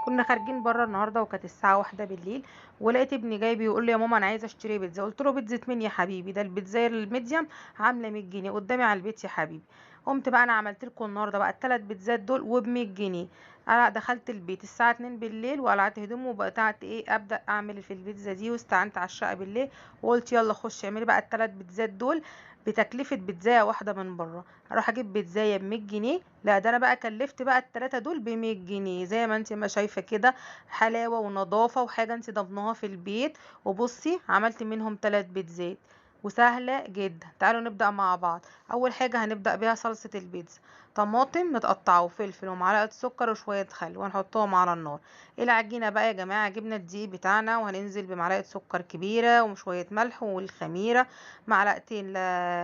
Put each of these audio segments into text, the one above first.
كنا خارجين بره النهارده وكانت الساعه 1 بالليل، ولقيت ابني جاي بيقول لي يا ماما انا عايزه اشتري بيتزا. قلت له بيتزا مين يا حبيبي؟ ده البيتزا الميديم عامله 100 جنيه قدامي على البيت يا حبيبي. قمت بقى انا عملت لكم النهارده بقى الثلاث بيتزات دول وب 100 جنيه. انا دخلت البيت الساعه 2 بالليل وقلعت هدومي وبقيت ايه ابدا اعمل في البيتزا دي، واستعنت على الشقه بالليل وقلت يلا خش اعملي بقى الثلاث بيتزات دول بتكلفه بيتزايه واحده من بره. اروح اجيب بيتزايه ب 100 جنيه؟ لا ده انا بقى كلفت بقى التلاتة دول ب 100 جنيه زي ما انت ما شايفه كده. حلاوه ونظافه وحاجه انت ضمناها في البيت. وبصي عملت منهم 3 بيتزات وسهله جدا. تعالوا نبدا مع بعض. اول حاجه هنبدا بيها صلصه البيتزا. طماطم متقطعه وفلفل ومعلقه سكر وشويه خل وهنحطهم على النار. العجينه بقى يا جماعه جبنا الدقيق بتاعنا وهننزل بمعلقه سكر كبيره وشويه ملح والخميره، معلقتين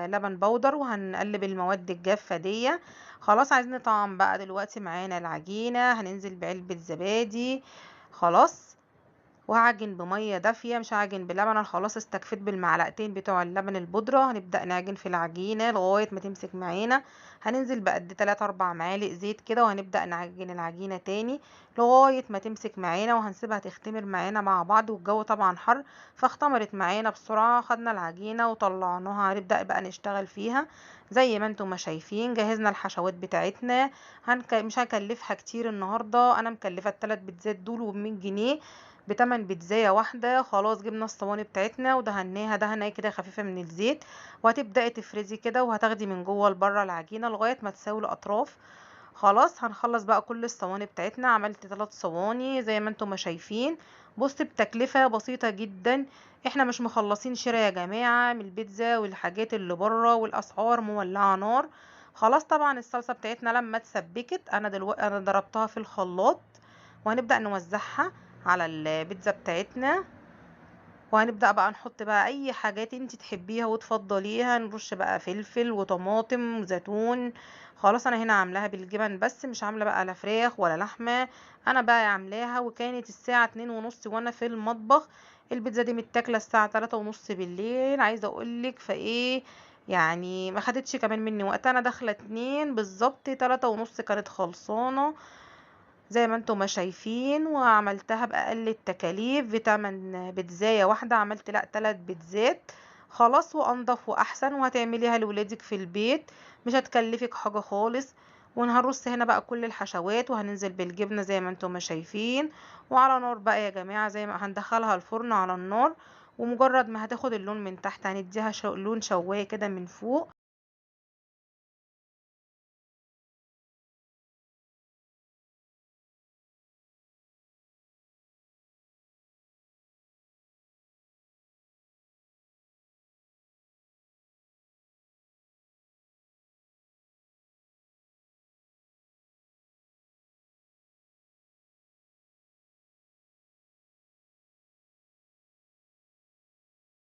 لبن بودر، وهنقلب المواد الجافه دي. خلاص عايزين نطعم بقى دلوقتي. معانا العجينة هننزل بعلبة زبادي. خلاص وهعجن بميه دافيه، مش هعجن بلبن. انا خلاص استكفيت بالمعلقتين بتوع اللبن البودره. هنبدا نعجن في العجينه لغايه ما تمسك معانا. هننزل بقد 3 4 معالق زيت كده وهنبدا نعجن العجينه تاني لغايه ما تمسك معانا، وهنسيبها تختمر معانا مع بعض. والجو طبعا حر فاختمرت معانا بسرعه. خدنا العجينه وطلعناها هنبدا بقى نشتغل فيها زي ما انتم ما شايفين. جهزنا الحشوات بتاعتنا. مش هكلفها كتير النهارده، انا مكلفه الثلاث بيتزات دول وب100 جنيه بتمن بيتزاية واحدة. خلاص جبنا الصواني بتاعتنا ودهناها دهنة كده خفيفة من الزيت، وهتبدأي تفرزي كده وهتاخدي من جوه لبره العجينة لغاية ما تساوي الأطراف. خلاص هنخلص بقى كل الصواني بتاعتنا. عملت 3 صواني زي ما انتم ما شايفين. بصي بتكلفة بسيطة جدا. احنا مش مخلصين شراء يا جماعة من البيتزا والحاجات اللي بره، والأسعار مولعة نار. خلاص طبعا الصلصة بتاعتنا لما اتسبكت انا ضربتها في الخلاط، وهنبدأ نوزعها على البيتزا بتاعتنا. وهنبدأ بقى نحط بقى اي حاجات انت تحبيها وتفضليها. نرش بقى فلفل وطماطم وزيتون. خلاص انا هنا عاملاها بالجبن بس، مش عامله بقى لا فراخ ولا لحمه. انا بقى عاملاها وكانت الساعه 2:30 وانا في المطبخ. البيتزا دي متاكله الساعه 3:30 بالليل. عايزه اقولك فايه يعني ما خدتش كمان مني وقت. انا داخله 2 بالظبط، 3:30 كانت خلصانه زي ما انتم ما شايفين. وعملتها بأقل التكاليف بتمن بيتزاية واحدة. عملت لا 3 بيتزات. خلاص وانضف واحسن، وهتعمليها لولادك في البيت مش هتكلفك حاجة خالص. وهنرص هنا بقى كل الحشوات وهننزل بالجبنة زي ما انتم ما شايفين. وعلى نار بقى يا جماعة زي ما هندخلها الفرن على النار. ومجرد ما هتاخد اللون من تحت هنديها لون شواية كده من فوق.